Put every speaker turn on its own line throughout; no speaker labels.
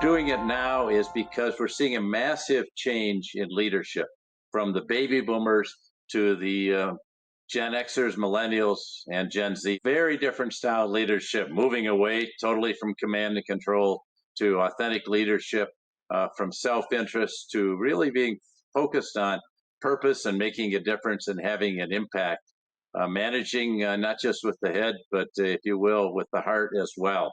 doing it now is because we're seeing a massive change in leadership from the baby boomers to the Gen Xers, millennials, and Gen Z. Very different style of leadership, moving away totally from command and control to authentic leadership, from self-interest to really being focused on purpose and making a difference and having an impact. Managing not just with the head, but if you will, with the heart as well.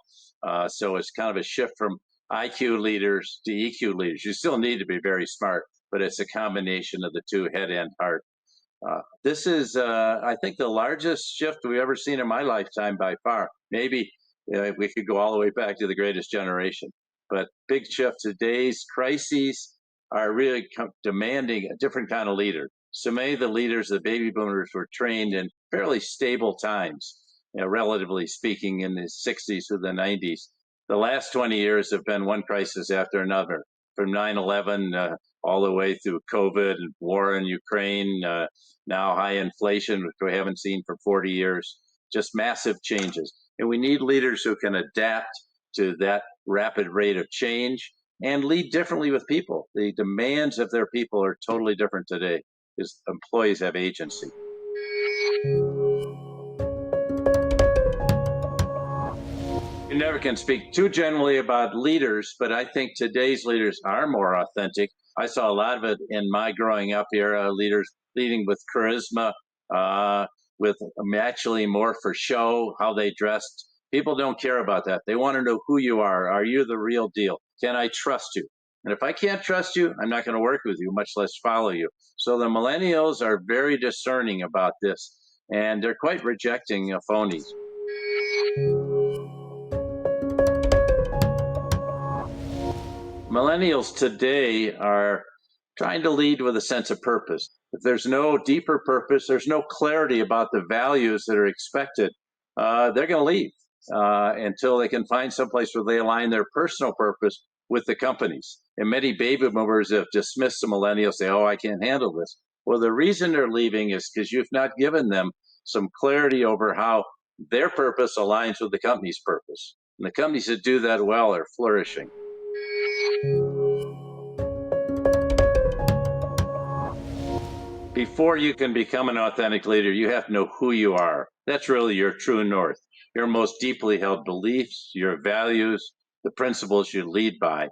So it's kind of a shift from IQ leaders to EQ leaders. You still need to be very smart, but it's a combination of the two, head and heart. This is, I think, the largest shift we've ever seen in my lifetime by far. Maybe we could go all the way back to the greatest generation, but big shift. Today's crises are really demanding a different kind of leader. So many of the leaders, the baby boomers, were trained in fairly stable times, relatively speaking, in the 60s to the 90s. The last 20 years have been one crisis after another, from 9/11 all the way through COVID and war in Ukraine, now high inflation, which we haven't seen for 40 years, just massive changes. And we need leaders who can adapt to that rapid rate of change and lead differently with people. The demands of their people are totally different today, because employees have agency. You never can speak too generally about leaders, but I think today's leaders are more authentic. I saw a lot of it in my growing up era, leaders leading with charisma, with actually more for show, how they dressed. People don't care about that. They want to know who you are. Are you the real deal? Can I trust you? And if I can't trust you, I'm not going to work with you, much less follow you. So the millennials are very discerning about this, and they're quite rejecting phonies. Millennials today are trying to lead with a sense of purpose. If there's no deeper purpose, there's no clarity about the values that are expected, they're going to leave until they can find someplace where they align their personal purpose with the companies. And many baby boomers have dismissed the millennials, say, oh, I can't handle this. Well, the reason they're leaving is because you've not given them some clarity over how their purpose aligns with the company's purpose. And the companies that do that well are flourishing. Before you can become an authentic leader, you have to know who you are. That's really your true north, your most deeply held beliefs, your values, the principles you lead by.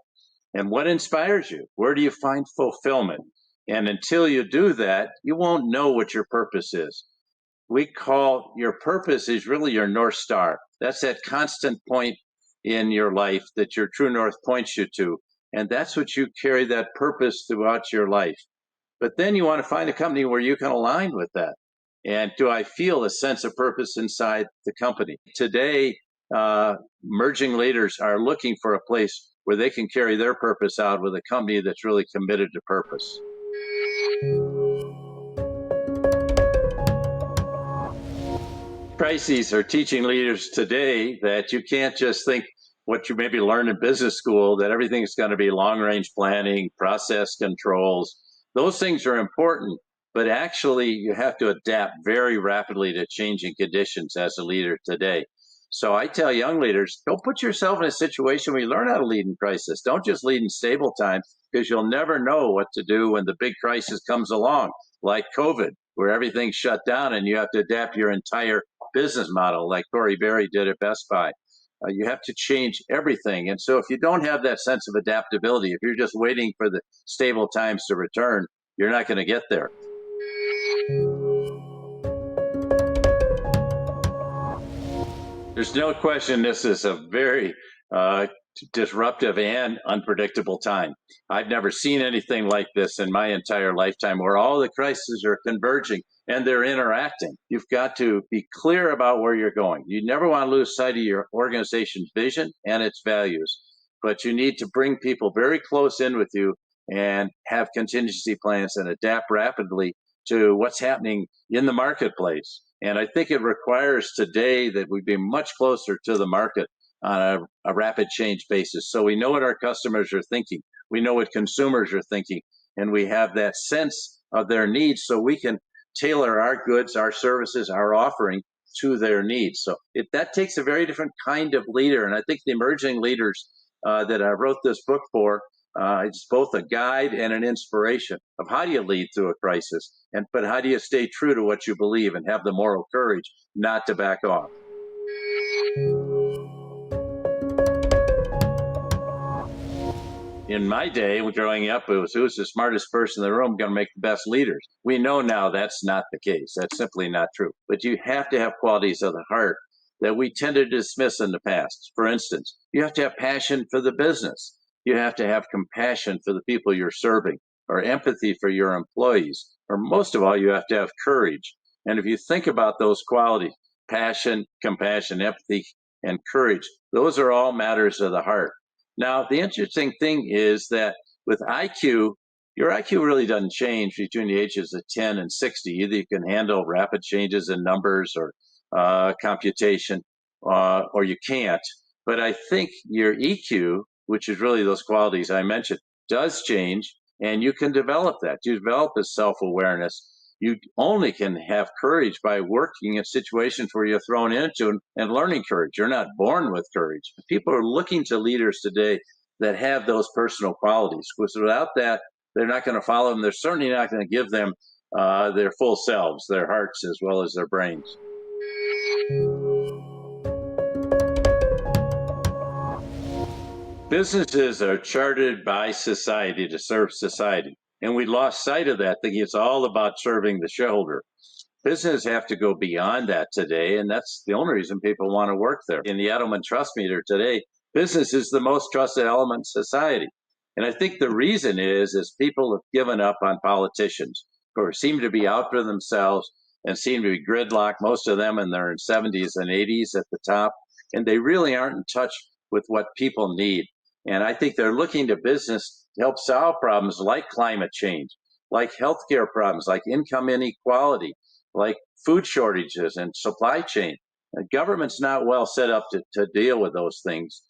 And what inspires you? Where do you find fulfillment? And until you do that, you won't know what your purpose is. We call your purpose is really your North Star. That's that constant point in your life that your true north points you to. And that's what you carry that purpose throughout your life. But then you want to find a company where you can align with that. And do I feel a sense of purpose inside the company? Today, emerging leaders are looking for a place where they can carry their purpose out with a company that's really committed to purpose. Crises are teaching leaders today that you can't just think what you maybe learned in business school, that everything's going to be long-range planning, process controls. Those things are important, but actually you have to adapt very rapidly to changing conditions as a leader today. So I tell young leaders, don't put yourself in a situation where you learn how to lead in crisis. Don't just lead in stable times, because you'll never know what to do when the big crisis comes along, like COVID, where everything's shut down and you have to adapt your entire business model, like Corey Berry did at Best Buy. You have to change everything. And so if you don't have that sense of adaptability, if you're just waiting for the stable times to return, you're not going to get there. There's no question this is a very disruptive and unpredictable time. I've never seen anything like this in my entire lifetime, where all the crises are converging and they're interacting. You've got to be clear about where you're going. You never want to lose sight of your organization's vision and its values, but you need to bring people very close in with you and have contingency plans and adapt rapidly to what's happening in the marketplace. And I think it requires today that we be much closer to the market on a rapid change basis. So we know what our customers are thinking. We know what consumers are thinking, and we have that sense of their needs, so we can tailor our goods, our services, our offering to their needs. So that takes a very different kind of leader. And I think the emerging leaders that I wrote this book for. It's both a guide and an inspiration of how do you lead through a crisis, but how do you stay true to what you believe and have the moral courage not to back off. In my day, growing up, it was who's the smartest person in the room going to make the best leaders. We know now that's not the case. That's simply not true. But you have to have qualities of the heart that we tend to dismiss in the past. For instance, you have to have passion for the business. You have to have compassion for the people you're serving, or empathy for your employees, or most of all, you have to have courage. And if you think about those qualities, passion, compassion, empathy, and courage, those are all matters of the heart. Now, the interesting thing is that with IQ, your IQ really doesn't change between the ages of 10 and 60. Either you can handle rapid changes in numbers or computation, or you can't. But I think your EQ, which is really those qualities I mentioned, does change, and you can develop that. You develop this self-awareness. You only can have courage by working in situations where you're thrown into and learning courage. You're not born with courage. People are looking to leaders today that have those personal qualities, because without that, they're not going to follow them. They're certainly not going to give them their full selves, their hearts as well as their brains. Businesses are chartered by society to serve society. And we lost sight of that, thinking it's all about serving the shareholder. Businesses have to go beyond that today, and that's the only reason people want to work there. In the Edelman Trust Meter today, business is the most trusted element in society. And I think the reason is people have given up on politicians who seem to be out for themselves and seem to be gridlocked, most of them in their 70s and 80s at the top, and they really aren't in touch with what people need. And I think they're looking to business to help solve problems like climate change, like healthcare problems, like income inequality, like food shortages and supply chain. The government's not well set up to deal with those things.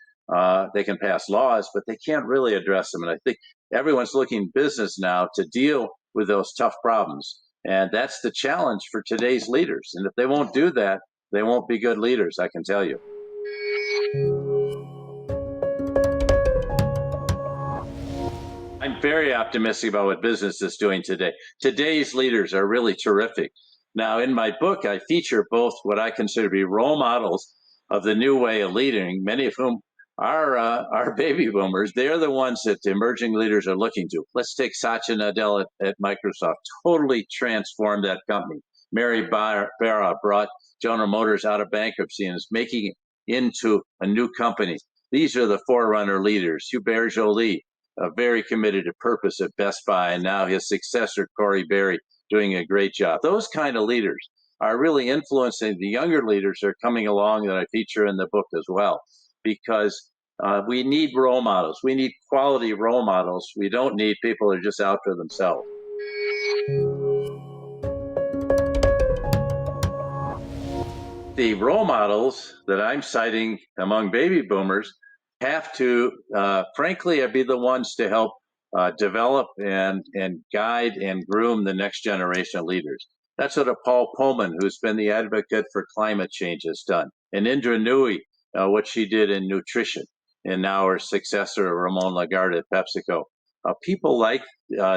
They can pass laws, but they can't really address them. And I think everyone's looking business now to deal with those tough problems. And that's the challenge for today's leaders. And if they won't do that, they won't be good leaders, I can tell you. I'm very optimistic about what business is doing today. Today's leaders are really terrific. Now, in my book, I feature both what I consider to be role models of the new way of leading, many of whom are baby boomers. They're the ones that the emerging leaders are looking to. Let's take Satya Nadella at Microsoft, totally transformed that company. Mary Barra brought General Motors out of bankruptcy and is making it into a new company. These are the forerunner leaders. Hubert Joly, very committed to purpose at Best Buy, and now his successor, Corey Berry, doing a great job. Those kind of leaders are really influencing the younger leaders that are coming along that I feature in the book as well, because we need role models. We need quality role models. We don't need people who are just out for themselves. The role models that I'm citing among baby boomers have to, frankly, be the ones to help develop and guide and groom the next generation of leaders. That's what a Paul Pullman, who's been the advocate for climate change, has done. And Indra Nooyi, what she did in nutrition, and now her successor, Ramon Lagarde at PepsiCo. People like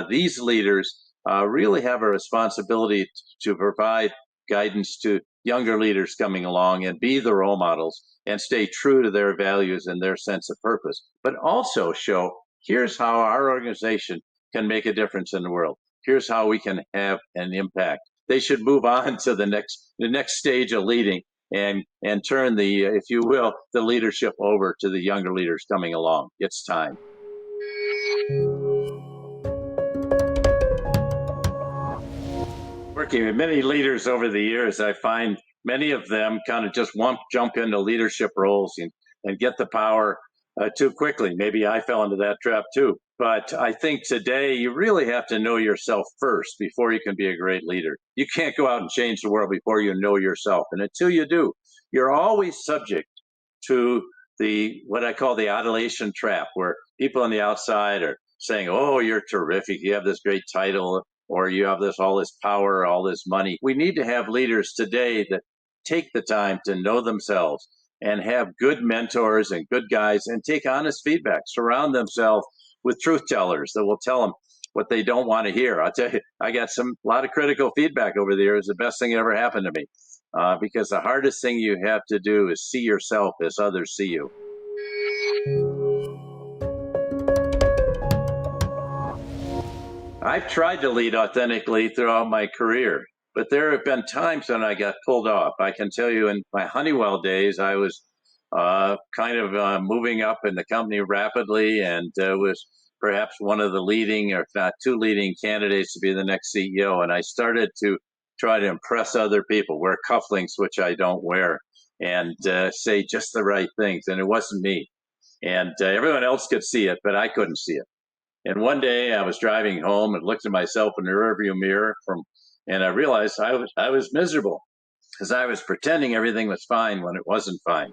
these leaders really have a responsibility to provide guidance to younger leaders coming along and be the role models and stay true to their values and their sense of purpose, but also show here's how our organization can make a difference in the world. Here's how we can have an impact. They should move on to the next stage of leading and turn the, if you will, the leadership over to the younger leaders coming along. It's time. Working with many leaders over the years, I find many of them kind of just jump into leadership roles and get the power too quickly. Maybe I fell into that trap too. But I think today you really have to know yourself first before you can be a great leader. You can't go out and change the world before you know yourself. And until you do, you're always subject to what I call the adulation trap, where people on the outside are saying, oh, you're terrific, you have this great title, or you have all this power, all this money. We need to have leaders today that take the time to know themselves, and have good mentors and good guys and take honest feedback. Surround themselves with truth tellers that will tell them what they don't want to hear. I'll tell you, I got a lot of critical feedback over the years. The best thing that ever happened to me, because the hardest thing you have to do is see yourself as others see you. I've tried to lead authentically throughout my career, but there have been times when I got pulled off. I can tell you in my Honeywell days, I was moving up in the company rapidly and was perhaps one of the leading, or if not two leading candidates to be the next CEO. And I started to try to impress other people, wear cufflinks, which I don't wear, and say just the right things. And it wasn't me. And everyone else could see it, but I couldn't see it. And one day I was driving home and looked at myself in the rearview mirror and I realized I was miserable because I was pretending everything was fine when it wasn't fine.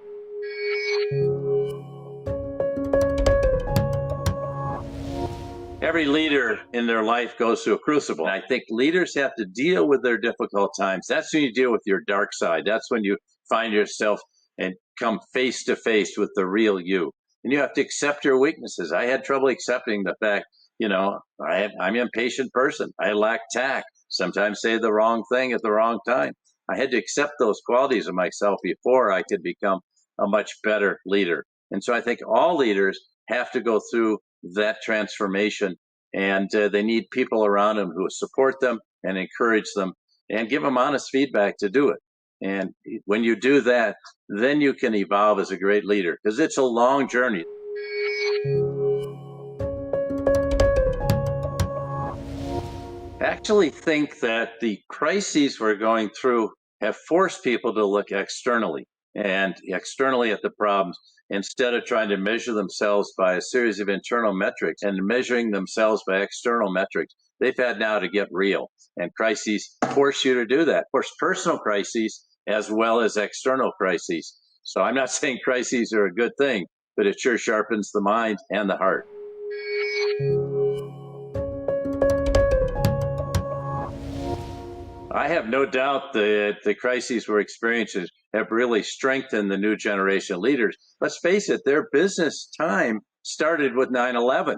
Every leader in their life goes through a crucible. And I think leaders have to deal with their difficult times. That's when you deal with your dark side. That's when you find yourself and come face to face with the real you. And you have to accept your weaknesses. I had trouble accepting the fact, I'm an impatient person. I lack tact, sometimes say the wrong thing at the wrong time. I had to accept those qualities of myself before I could become a much better leader. And so I think all leaders have to go through that transformation, and they need people around them who support them and encourage them and give them honest feedback to do it. And when you do that, then you can evolve as a great leader, because it's a long journey. I actually think that the crises we're going through have forced people to look externally at the problems instead of trying to measure themselves by a series of internal metrics and measuring themselves by external metrics. They've had now to get real, and crises force you to do that. Of course, personal crises as well as external crises. So I'm not saying crises are a good thing, but it sure sharpens the mind and the heart. I have no doubt that the crises we're experiencing have really strengthened the new generation of leaders. Let's face it, their business time started with 9/11,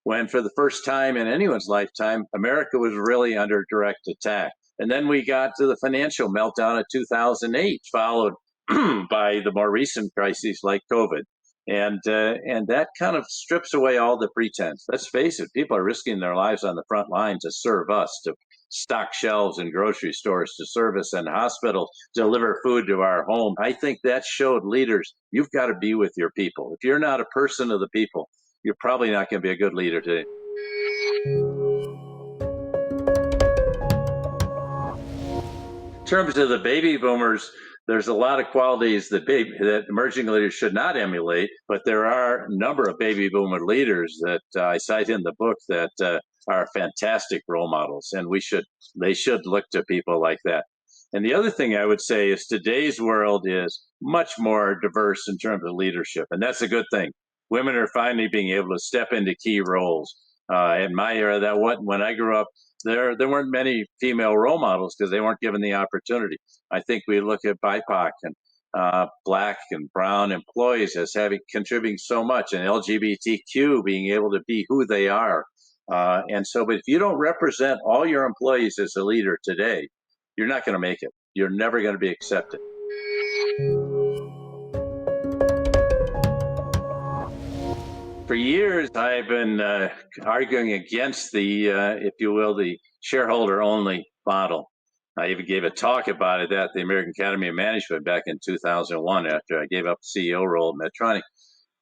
when for the first time in anyone's lifetime, America was really under direct attack. And then we got to the financial meltdown of 2008, followed by the more recent crises like COVID. And that kind of strips away all the pretense. Let's face it, people are risking their lives on the front line to serve us, to stock shelves in grocery stores, to service in hospitals, deliver food to our home. I think that showed leaders, you've got to be with your people. If you're not a person of the people, you're probably not going to be a good leader today. In terms of the baby boomers, there's a lot of qualities that emerging leaders should not emulate, but there are a number of baby boomer leaders that I cite in the book that are fantastic role models, and they should look to people like that. And the other thing I would say is today's world is much more diverse in terms of leadership, and that's a good thing. Women are finally being able to step into key roles. In my era, when I grew up, there weren't many female role models because they weren't given the opportunity. I think we look at BIPOC and Black and Brown employees as contributing so much, and LGBTQ being able to be who they are. But if you don't represent all your employees as a leader today, you're not going to make it. You're never going to be accepted. For years, I've been arguing against if you will, the shareholder-only model. I even gave a talk about it at the American Academy of Management back in 2001 after I gave up the CEO role at Medtronic.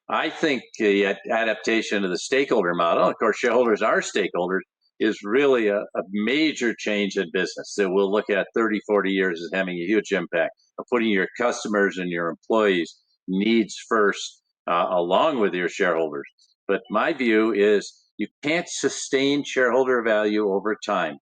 I think the adaptation of the stakeholder model, of course, shareholders are stakeholders, is really a major change in business that we'll look at 30, 40 years as having a huge impact of putting your customers and your employees' needs first, along with your shareholders. But my view is you can't sustain shareholder value over time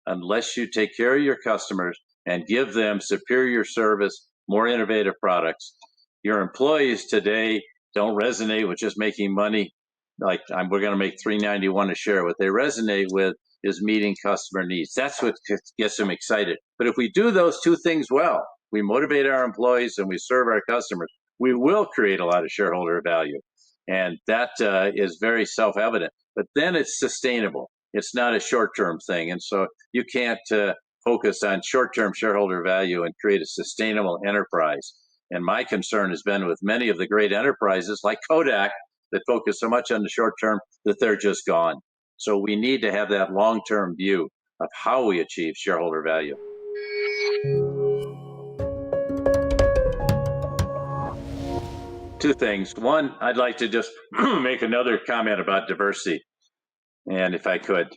unless you take care of your customers and give them superior service, more innovative products. Your employees today don't resonate with just making money. Like we're going to make $3.91 a share. What they resonate with is meeting customer needs. That's what gets them excited. But if we do those two things well, we motivate our employees and we serve our customers, we will create a lot of shareholder value. And that is very self-evident. But then it's sustainable. It's not a short-term thing. And so you can't focus on short-term shareholder value and create a sustainable enterprise. And my concern has been with many of the great enterprises like Kodak that focus so much on the short term that they're just gone. So we need to have that long-term view of how we achieve shareholder value. Two things. One, I'd like to just make another comment about diversity, and if I could.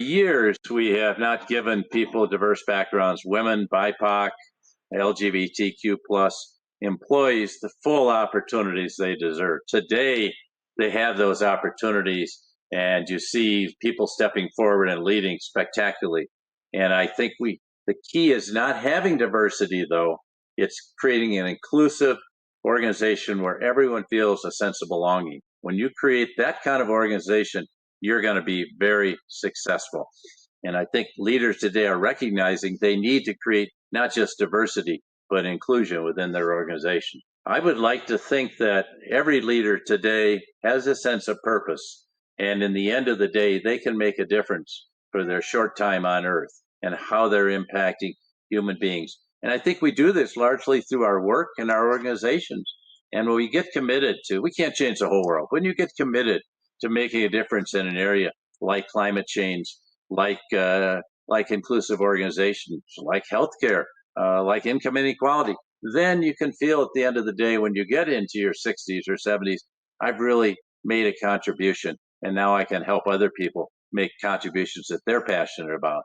For years, we have not given people diverse backgrounds, women, BIPOC, LGBTQ plus employees, the full opportunities they deserve. Today, they have those opportunities, and you see people stepping forward and leading spectacularly. And I think the key is not having diversity, though. It's creating an inclusive organization where everyone feels a sense of belonging. When you create that kind of organization, you're going to be very successful. And I think leaders today are recognizing they need to create not just diversity, but inclusion within their organization. I would like to think that every leader today has a sense of purpose. And in the end of the day, they can make a difference for their short time on earth and how they're impacting human beings. And I think we do this largely through our work and our organizations. And when we get committed to, we can't change the whole world. When you get committed to making a difference in an area like climate change, like inclusive organizations, like healthcare, like income inequality, then you can feel at the end of the day when you get into your 60s or 70s, I've really made a contribution, and now I can help other people make contributions that they're passionate about.